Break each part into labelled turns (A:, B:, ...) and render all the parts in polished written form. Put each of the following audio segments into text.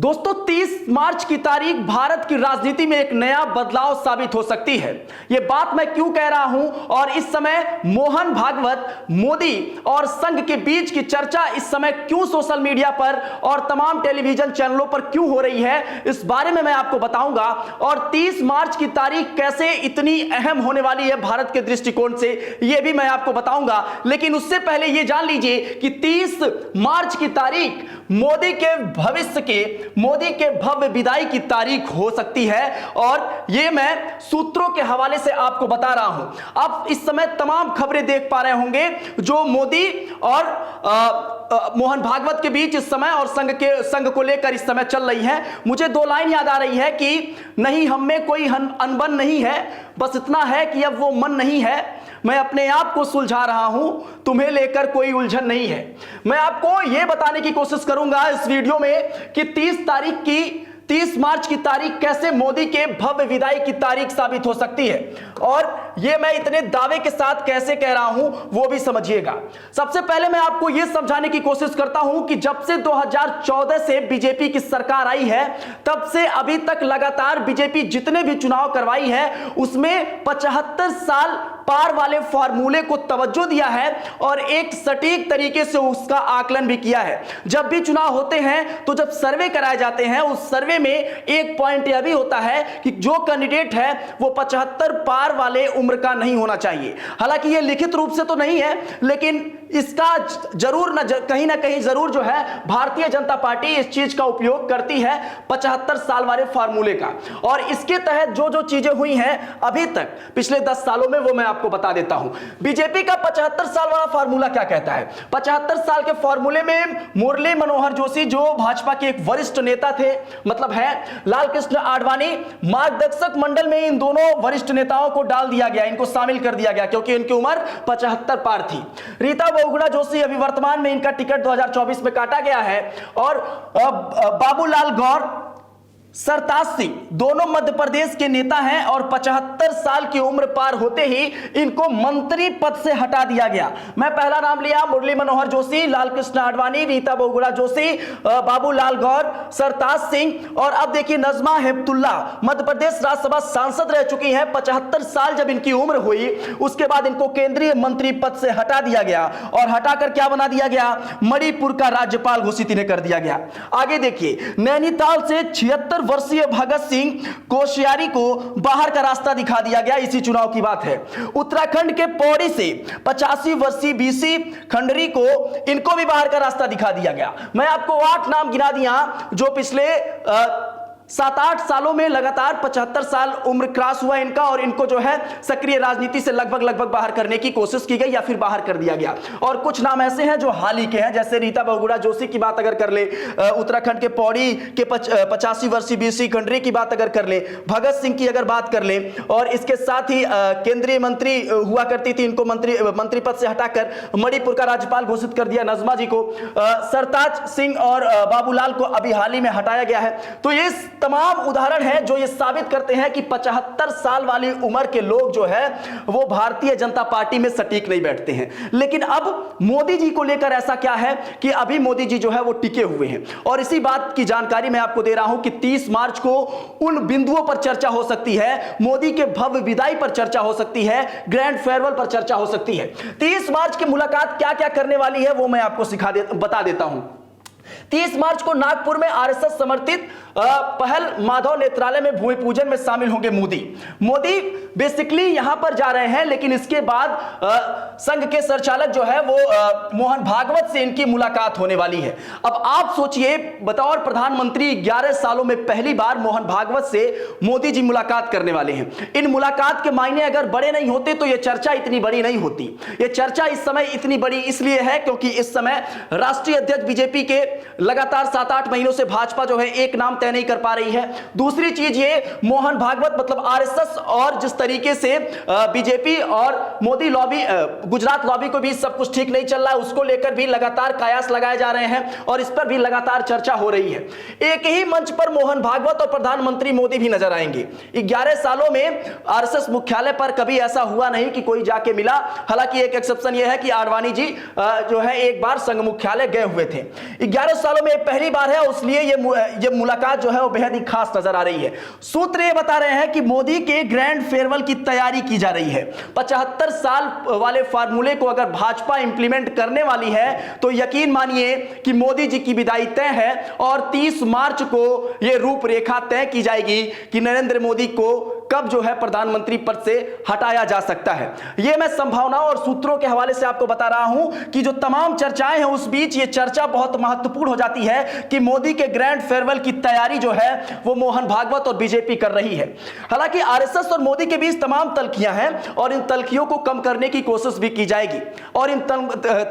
A: दोस्तों 30 मार्च की तारीख भारत की राजनीति में एक नया बदलाव साबित हो सकती है। यह बात मैं क्यों कह रहा हूं और इस समय मोहन भागवत, मोदी और संघ के बीच की चर्चा इस समय क्यों सोशल मीडिया पर और तमाम टेलीविजन चैनलों पर क्यों हो रही है, इस बारे में मैं आपको बताऊंगा। और 30 मार्च की तारीख कैसे इतनी अहम होने वाली है भारत के दृष्टिकोण से, यह भी मैं आपको बताऊंगा। लेकिन उससे पहले यह जान लीजिए कि 30 मार्च की तारीख मोदी के भविष्य के, मोदी के भव्य विदाई की तारीख हो सकती है और यह मैं सूत्रों के हवाले से आपको बता रहा हूं। आप इस समय तमाम खबरें देख पा रहे होंगे जो मोदी और मोहन भागवत के बीच इस समय और संघ को लेकर इस समय चल रही है। मुझे दो लाइन याद आ रही है कि नहीं हम में कोई अनबन नहीं है, बस इतना है कि अब वो मन नहीं है, मैं अपने आप को सुलझा रहा हूं, तुम्हें लेकर कोई उलझन नहीं है। मैं आपको यह बताने की कोशिश करूंगा इस वीडियो में कि 30 मार्च की तारीख कैसे मोदी के भव्य विदाई की तारीख साबित हो सकती है और यह मैं इतने दावे के साथ कैसे कह रहा हूं वो भी समझिएगा। सबसे पहले मैं आपको यह समझाने की कोशिश करता हूं कि जब से 2014 से बीजेपी की सरकार आई है तब से अभी तक लगातार बीजेपी जितने भी चुनाव करवाई है उसमें 75 साल पार वाले फॉर्मूले को तवज्जो दिया है और एक सटीक तरीके से उसका आकलन भी किया है। जब भी चुनाव होते हैं तो जब सर्वे कराए जाते हैं उस सर्वे में एक पॉइंट यह भी होता है कि जो कैंडिडेट है वो 75 पार वाले उम्र का नहीं होना चाहिए। हालांकि यह लिखित रूप से तो नहीं है लेकिन इसका जरूर कहीं ना कहीं जरूर जो है भारतीय जनता पार्टी इस चीज का उपयोग करती है 75 साल वाले फार्मूले का। और इसके तहत जो जो चीजें हुई हैं अभी तक पिछले 10 सालों में वो मैं आपको बता देता हूं। बीजेपी का 75 साल वाला फार्मूला क्या कहता है? 75 साल के फार्मूले में मुरली मनोहर जोशी जो भाजपा के एक वरिष्ठ नेता थे, मतलब है लाल कृष्ण आडवाणी, मार्गदर्शक मंडल में इन दोनों वरिष्ठ नेताओं को डाल दिया गया, इनको शामिल कर दिया गया क्योंकि इनकी उम्र 75 पार थी। रीता बहुगुणा जोशी अभी वर्तमान में इनका टिकट 2024 में काटा गया है और बाबूलाल गौर, सरताज सिंह दोनों मध्य प्रदेश के नेता हैं और 75 साल की उम्र पार होते ही इनको मंत्री पद से हटा दिया गया। मैं पहला नाम लिया मुरली मनोहर जोशी, लाल कृष्ण आडवाणी, रीता बहुगुणा जोशी, बाबूलाल गौर, सरताज सिंह और अब देखिए नजमा हेपतुल्ला मध्य प्रदेश राज्यसभा सांसद रह चुकी हैं। 75 साल जब इनकी उम्र हुई उसके बाद इनको केंद्रीय मंत्री पद से हटा दिया गया और हटाकर क्या बना दिया गया? मणिपुर का राज्यपाल घोषित इन्हें कर दिया गया। आगे देखिए नैनीताल से 76 वर्षीय भगत सिंह कोश्यारी को बाहर का रास्ता दिखा दिया गया, इसी चुनाव की बात है। उत्तराखंड के पौड़ी से 85 वर्षीय बीसी खंडरी को, इनको भी बाहर का रास्ता दिखा दिया गया। मैं आपको 8 नाम गिना दिया जो पिछले 7-8 सालों में लगातार 75 साल उम्र क्रॉस हुआ इनका और इनको जो है सक्रिय राजनीति से लगभग बाहर करने की कोशिश की गई या फिर बाहर कर दिया गया। और कुछ नाम ऐसे हैं जो हाल ही के हैं, जैसे रीता बहुगुणा जोशी की बात अगर कर ले, उत्तराखंड के पौड़ी के 85 वर्षीय बीसी खंडरी की बात अगर कर ले, भगत सिंह की अगर बात कर ले और इसके साथ ही केंद्रीय मंत्री हुआ करती थी, इनको मंत्री पद से हटाकर मणिपुर का राज्यपाल घोषित कर दिया नजमा जी को, सरताज सिंह और बाबूलाल को अभी हाल ही में हटाया गया है। तो ये तमाम उदाहरण हैं जो ये साबित करते हैं कि 75 साल वाली उम्र के लोग जो है वो भारतीय जनता पार्टी में सटीक नहीं बैठते हैं। लेकिन अब मोदी जी को लेकर ऐसा क्या है कि अभी मोदी जी जो है वो टिके हुए हैं और इसी बात की जानकारी मैं आपको दे रहा हूं कि 30 मार्च को उन बिंदुओं पर चर्चा हो सकती है, मोदी के भव्य विदाई पर चर्चा हो सकती है, ग्रैंड फेयरवेल पर चर्चा हो सकती है। 30 मार्च की मुलाकात क्या क्या करने वाली है वो मैं आपको बता देता हूं। 30 मार्च को नागपुर में आरएसएस समर्थित पहल माधव नेत्रालय में भूमि पूजन में शामिल होंगे मोदी बेसिकली यहां पर जा रहे हैं, लेकिन इसके बाद संघ के संचालक जो है वो मोहन भागवत से इनकी मुलाकात होने वाली है। अब आप सोचिए, बतौर प्रधानमंत्री 11 सालों में पहली बार मोहन भागवत से मोदी जी मुलाकात करने वाले हैं। इन मुलाकात के मायने अगर बड़े नहीं होते तो यह चर्चा इतनी बड़ी नहीं होती। यह चर्चा इस समय इतनी बड़ी इसलिए है क्योंकि इस समय राष्ट्रीय अध्यक्ष बीजेपी के लगातार 7-8 महीनों से भाजपा जो है एक नाम तय नहीं कर पा रही है। दूसरी चीज ये मोहन भागवत मतलब आरएसएस और जिस तरीके से बीजेपी और मोदी लॉबी, गुजरात लॉबी को भी सब कुछ ठीक नहीं चल रहा है, उसको लेकर भी लगातार कयास लगाए जा रहे हैं और इस पर भी लगातार चर्चा हो रही है। एक ही मंच पर मोहन भागवत और प्रधानमंत्री मोदी भी नजर आएंगे। 11 सालों में आरएसएस मुख्यालय पर कभी ऐसा हुआ नहीं कि कोई जाके मिला। हालांकि एक एक्सेप्शन यह है कि आडवाणी जी जो है एक बार संघ मुख्यालय गए हुए थे। 11 सालों में पहली बार है, इसलिए ये मुलाकात जो है वो बेहद ही खास नजर आ रही है। सूत्र ये बता रहे हैं कि मोदी के ग्रैंड फेयरवेल की तैयारी की जा रही है। 75 साल वाले फार्मूले को अगर भाजपा इंप्लीमेंट करने वाली है तो यकीन मानिए कि मोदी जी की विदाई तय है और 30 मार्च को यह रूपरेखा तय की जाएगी कि नरेंद्र मोदी को कब जो है प्रधानमंत्री पद से हटाया जा सकता है। यह मैं संभावनाओं और सूत्रों के हवाले से आपको बता रहा हूं कि जो तमाम चर्चाएं हैं उस बीच ये चर्चा बहुत महत्वपूर्ण हो जाती है कि मोदी के ग्रैंड फेयरवेल की तैयारी जो है वो मोहन भागवत और बीजेपी कर रही है। हालांकि आरएसएस और मोदी के बीच तमाम तल्खियां हैं और इन तल्खियों को कम करने की कोशिश भी की जाएगी और इन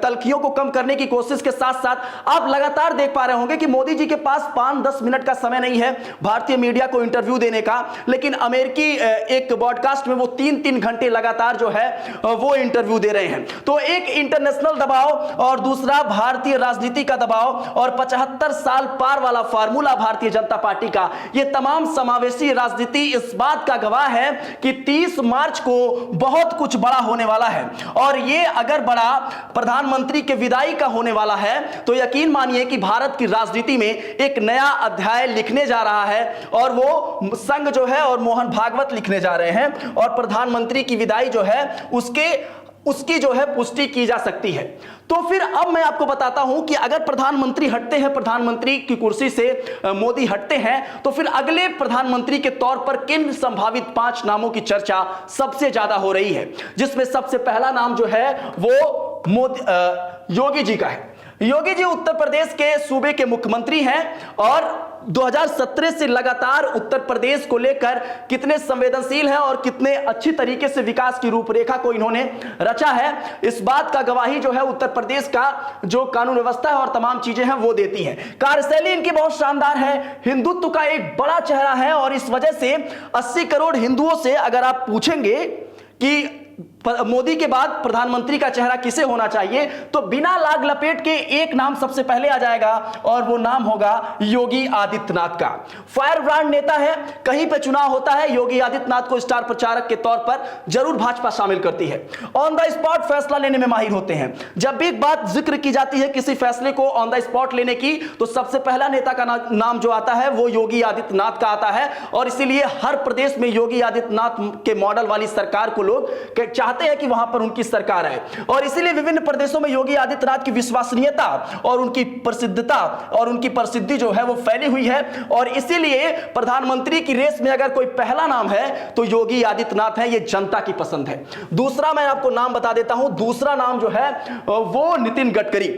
A: तल्खियों को कम करने की कोशिश के साथ साथ आप लगातार देख पा रहे होंगे कि मोदी जी के पास 5-10 मिनट का समय नहीं है भारतीय मीडिया को इंटरव्यू देने का, लेकिन अमेरिकी एक ब्रॉडकास्ट में वो 3-3 घंटे लगातार जो है वो इंटरव्यू दे रहे हैं। तो एक इंटरनेशनल दबाव और दूसरा भारतीय राजनीति का दबाव और 75 साल पार वाला फार्मूला भारतीय जनता पार्टी का, ये तमाम समावेशी राजनीति इस बात का गवाह है कि 30 मार्च को बहुत कुछ बड़ा होने वाला है और ये अगर बड़ा प्रधानमंत्री के विदाई का होने वाला है तो यकीन मानिए कि भारत की राजनीति में एक नया अध्याय लिखने जा रहा है और वो संघ जो है और मोहन भागवत लिखने जा रहे हैं और प्रधानमंत्री की विदाई जो है उसकी जो है पुष्टि की जा सकती है। तो फिर अब मैं आपको बताता हूं कि अगर प्रधानमंत्री हटते हैं, प्रधानमंत्री की कुर्सी से मोदी हटते हैं, तो फिर अगले प्रधानमंत्री के तौर पर किन संभावित 5 नामों की चर्चा सबसे ज्यादा हो रही है, जिसमें सबसे पहला नाम जो है वो योगी जी का है। योगी जी उत्तर प्रदेश के सूबे के मुख्यमंत्री हैं और 2017 से लगातार उत्तर प्रदेश को लेकर कितने संवेदनशील हैं और कितने अच्छी तरीके से विकास की रूपरेखा को इन्होंने रचा है, इस बात का गवाही जो है उत्तर प्रदेश का जो कानून व्यवस्था है और तमाम चीजें हैं वो देती हैं। कार्यशैली इनकी बहुत शानदार है, हिंदुत्व का एक बड़ा चेहरा है और इस वजह से 80 करोड़ हिंदुओं से अगर आप पूछेंगे कि मोदी के बाद प्रधानमंत्री का चेहरा किसे होना चाहिए तो बिना लाग लपेट के एक नाम सबसे पहले आ जाएगा और वो नाम होगा योगी आदित्यनाथ का। फायर ब्रांड नेता है, कहीं पे चुनाव होता है योगी आदित्यनाथ को स्टार प्रचारक के तौर पर जरूर भाजपा शामिल करती है। ऑन द स्पॉट फैसला लेने में माहिर होते हैं। जब भी एक बात जिक्र की जाती है किसी फैसले को ऑन द स्पॉट लेने की तो सबसे पहला नेता का नाम जो आता है वो योगी आदित्यनाथ का आता है और इसीलिए हर प्रदेश में योगी आदित्यनाथ के मॉडल वाली सरकार को लोग चाहते हैं कि वहां पर उनकी सरकार है और इसीलिए विभिन्न प्रदेशों में योगी आदित्यनाथ की विश्वसनीयता और उनकी प्रसिद्धता और उनकी प्रसिद्धि जो है वो फैली हुई है और इसीलिए प्रधानमंत्री की रेस में अगर कोई पहला नाम है तो योगी आदित्यनाथ है, ये जनता की पसंद है। दूसरा मैं आपको नाम बता देता हूं, दूसरा नाम जो है वो नितिन गडकरी।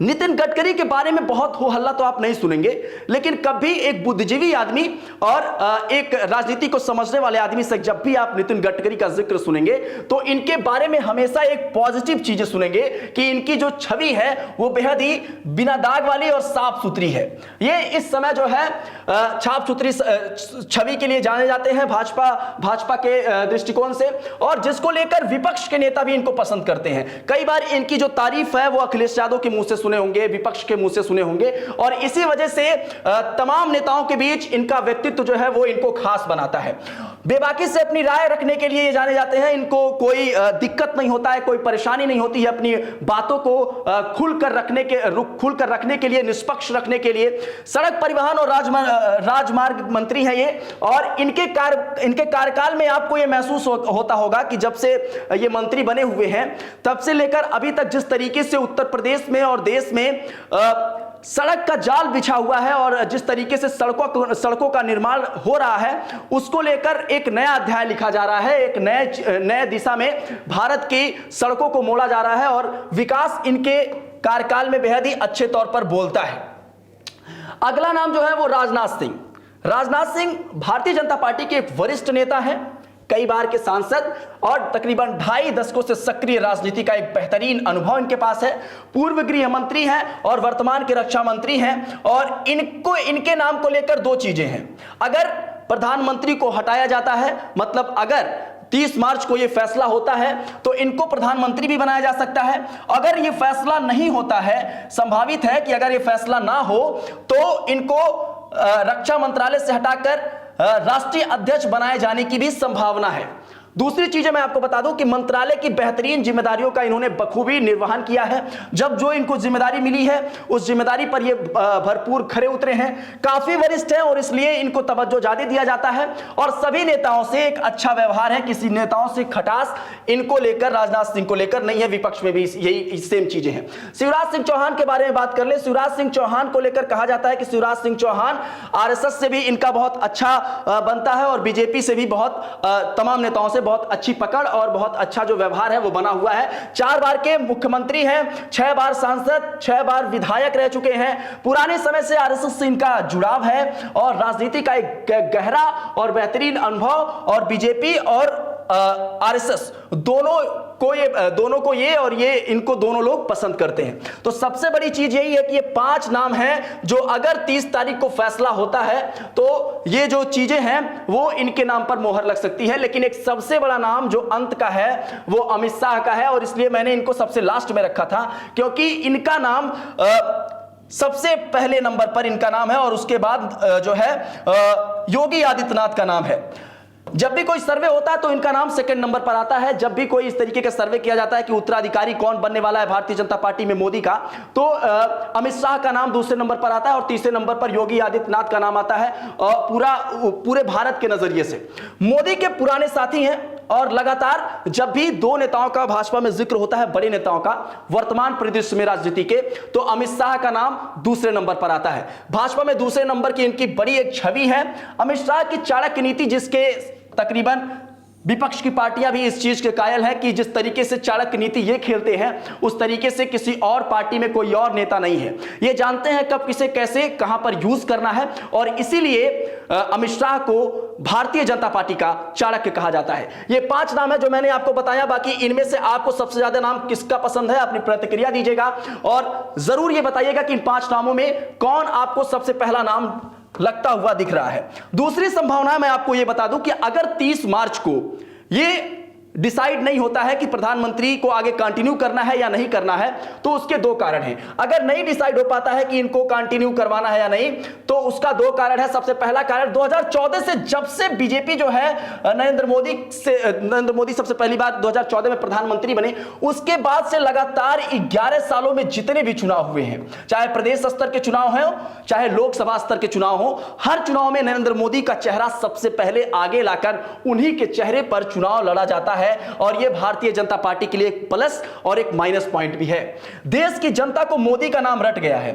A: नितिन गडकरी के बारे में बहुत हो हल्ला तो आप नहीं सुनेंगे, लेकिन कभी एक बुद्धिजीवी आदमी और एक राजनीति को समझने वाले आदमी से जब भी आप नितिन गडकरी का जिक्र सुनेंगे तो इनके बारे में हमेशा एक पॉजिटिव चीजें सुनेंगे कि इनकी जो छवि है वो बेहद ही बिना दाग वाली और साफ सुथरी है। ये इस समय जो है छाप सुथरी छवि के लिए जाने जाते हैं भाजपा के दृष्टिकोण से और जिसको लेकर विपक्ष के नेता भी इनको पसंद करते हैं। कई बार इनकी जो तारीफ है वो अखिलेश यादव के मुंह से सुने होंगे, विपक्ष के मुंह से सुने होंगे और इसी वजह से तमाम नेताओं के बीच इनका व्यक्तित्व जो है वो इनको खास बनाता है। बेबाकी से अपनी राय रखने के लिए ये जाने जाते हैं, इनको कोई दिक्कत नहीं होता है, कोई परेशानी नहीं होती है अपनी बातों को खुलकर रखने के लिए, निष्पक्ष रखने के लिए। सड़क परिवहन और राजमार्ग मंत्री हैं ये और इनके कार्यकाल में आपको ये महसूस होता होगा कि जब से ये मंत्री बने हुए हैं तब से लेकर अभी तक जिस तरीके से उत्तर प्रदेश में और देश में सड़क का जाल बिछा हुआ है और जिस तरीके से सड़कों का निर्माण हो रहा है उसको लेकर एक नया अध्याय लिखा जा रहा है, एक नए दिशा में भारत की सड़कों को मोड़ा जा रहा है और विकास इनके कार्यकाल में बेहद ही अच्छे तौर पर बोलता है। अगला नाम जो है वो राजनाथ सिंह। राजनाथ सिंह भारतीय जनता पार्टी के एक वरिष्ठ नेता हैं, कई बार के सांसद और तकरीबन 2.5 दशकों से सक्रिय राजनीति का एक बेहतरीन अनुभव इनके पास है। पूर्व गृह मंत्री हैं और वर्तमान के रक्षा मंत्री हैं और इनके नाम को लेकर 2 चीजें हैं। अगर प्रधानमंत्री को हटाया जाता है, मतलब अगर 30 मार्च को यह फैसला होता है तो इनको प्रधानमंत्री भी बनाया जा सकता है। अगर यह फैसला नहीं होता है, संभावित है कि अगर यह फैसला ना हो तो इनको रक्षा मंत्रालय से हटाकर राष्ट्रीय अध्यक्ष बनाए जाने की भी संभावना है। दूसरी चीजें मैं आपको बता दूं कि मंत्रालय की बेहतरीन जिम्मेदारियों का इन्होंने बखूबी निर्वहन किया है। जब जो इनको जिम्मेदारी मिली है उस जिम्मेदारी पर ये भरपूर खरे उतरे हैं, काफी वरिष्ठ हैं और इसलिए इनको तवज्जो ज्यादा दिया जाता है और सभी नेताओं से एक अच्छा व्यवहार है। किसी नेताओं से खटास इनको लेकर, राजनाथ सिंह को लेकर नहीं है, विपक्ष में भी यही सेम चीजें हैं। शिवराज सिंह चौहान के बारे में बात कर ले। शिवराज सिंह चौहान को लेकर कहा जाता है कि शिवराज सिंह चौहान आरएसएस से भी इनका बहुत अच्छा बनता है और बीजेपी से भी बहुत तमाम नेताओं से बहुत अच्छी पकड़ और बहुत अच्छा जो व्यवहार है वो बना हुआ है। 4 बार के मुख्यमंत्री हैं, 6 बार सांसद, 6 बार विधायक रह चुके हैं। पुराने समय से आरएसएस से इनका जुड़ाव है और राजनीति का एक गहरा और बेहतरीन अनुभव और बीजेपी और आरएसएस दोनों को ये और ये इनको दोनों लोग पसंद करते हैं। तो सबसे बड़ी चीज यही है कि ये 5 नाम हैं जो अगर 30 तारीख को फैसला होता है तो ये जो चीजें हैं वो इनके नाम पर मोहर लग सकती है। लेकिन एक सबसे बड़ा नाम जो अंत का है वो अमित शाह का है और इसलिए मैंने इनको सबसे लास्ट में रखा था क्योंकि इनका नाम सबसे पहले नंबर पर इनका नाम है और उसके बाद जो है योगी आदित्यनाथ का नाम है। जब भी कोई सर्वे होता है तो इनका नाम सेकंड नंबर पर आता है। जब भी कोई इस तरीके का सर्वे किया जाता है कि उत्तराधिकारी कौन बनने वाला है भारतीय जनता पार्टी में मोदी का, तो अमित शाह का नाम दूसरे नंबर पर आता है और तीसरे नंबर पर योगी आदित्यनाथ का नाम आता है। और पूरे भारत के नजरिए से मोदी के पुराने साथी हैं और लगातार जब भी 2 नेताओं का भाजपा में जिक्र होता है, बड़े नेताओं का वर्तमान परिदृश्य में राजनीति के, तो अमित शाह का नाम दूसरे नंबर पर आता है। भाजपा में दूसरे नंबर की इनकी बड़ी एक छवि है। अमित शाह की चाणक्य नीति, जिसके तकरीबन विपक्ष की पार्टियां भी इस चीज के कायल हैं कि जिस तरीके से चाणक्य नीति ये खेलते हैं उस तरीके से किसी और पार्टी में कोई और नेता नहीं है। ये जानते हैं कब किसे कैसे कहां पर यूज करना है और इसीलिए अमित शाह को भारतीय जनता पार्टी का चाणक्य कहा जाता है। ये 5 नाम है जो मैंने आपको बताया। बाकी इनमें से आपको सबसे ज्यादा नाम किसका पसंद है, अपनी प्रतिक्रिया दीजिएगा और जरूर ये बताइएगा कि इन 5 नामों में कौन आपको सबसे पहला नाम लगता हुआ दिख रहा है। दूसरी संभावना मैं आपको यह बता दूं कि अगर 30 मार्च को ये डिसाइड नहीं होता है कि प्रधानमंत्री को आगे कंटिन्यू करना है या नहीं करना है तो उसके 2 कारण हैं। अगर नहीं डिसाइड हो पाता है कि इनको कंटिन्यू करवाना है या नहीं तो उसका 2 कारण है। सबसे पहला कारण 2014 से जब से बीजेपी जो है नरेंद्र मोदी सबसे पहली बार 2014 में प्रधानमंत्री बने, उसके बाद से लगातार 11 सालों में जितने भी चुनाव हुए हैं, चाहे प्रदेश स्तर के चुनाव हो चाहे लोकसभा स्तर के चुनाव हो, हर चुनाव में नरेंद्र मोदी का चेहरा सबसे पहले आगे लाकर उन्हीं के चेहरे पर चुनाव लड़ा जाता है और यह भारतीय जनता पार्टी के लिए एक प्लस और एक माइनस पॉइंट भी है। देश की जनता को मोदी का नाम रट गया है।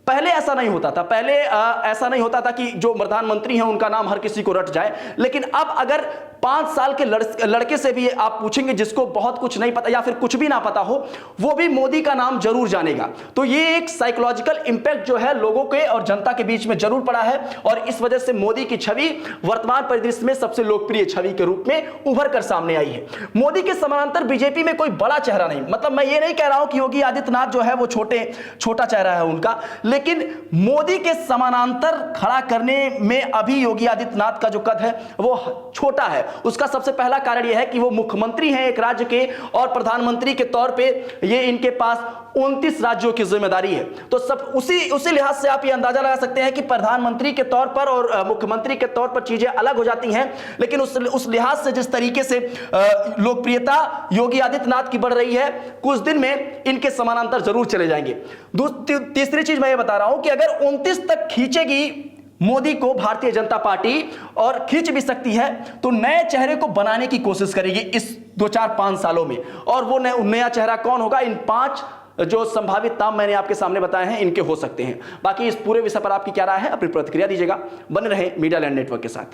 A: पहले ऐसा नहीं होता था। पहले ऐसा नहीं होता था कि जो प्रधानमंत्री हैं उनका नाम हर किसी को रट जाए, लेकिन अब अगर 5 साल के लड़के से भी आप पूछेंगे जिसको बहुत कुछ नहीं पता या फिर कुछ भी ना पता हो, वो भी मोदी का नाम जरूर जानेगा। तो ये एक साइकोलॉजिकल इंपैक्ट जो है लोगों के और जनता के बीच में जरूर पड़ा है और इस वजह से मोदी की छवि वर्तमान परिदृश्य में सबसे लोकप्रिय छवि के रूप में उभर कर सामने आई है। मोदी के समानांतर बीजेपी में कोई बड़ा चेहरा नहीं, मतलब मैं ये नहीं कह रहा हूं कि योगी आदित्यनाथ जो है वो छोटा चेहरा है उनका, लेकिन मोदी के समानांतर खड़ा करने में अभी योगी आदित्यनाथ का जो कद है वो छोटा है। उसका सबसे पहला कारण यह है कि वो मुख्यमंत्री हैं एक राज्य के और प्रधानमंत्री के तौर पे ये इनके पास 29 राज्यों की जिम्मेदारी है। तो सब उसी लिहाज से आप ये अंदाजा लगा सकते हैं कि प्रधानमंत्री के तौर पर और मुख्यमंत्री के तौर पर चीजें अलग हो जाती हैं, लेकिन उस लिहाज से जिस तरीके से लोकप्रियता योगी आदित्यनाथ की बढ़ रही है, कुछ दिन में इनके समानांतर जरूर चले जाएंगे। तीसरी चीज मैं ये बता रहा हूं कि अगर 29 तक खींचेगी मोदी को भारतीय जनता पार्टी और खींच भी सकती है तो नए चेहरे को बनाने की कोशिश करेगी इस 2-4-5 सालों में। और वो नया चेहरा कौन होगा? इन 5 जो संभावित नाम मैंने आपके सामने बताए हैं इनके हो सकते हैं। बाकी इस पूरे विषय पर आपकी क्या राय है, अपनी प्रतिक्रिया दीजिएगा। बने रहे मीडिया लैंड नेटवर्क के साथ।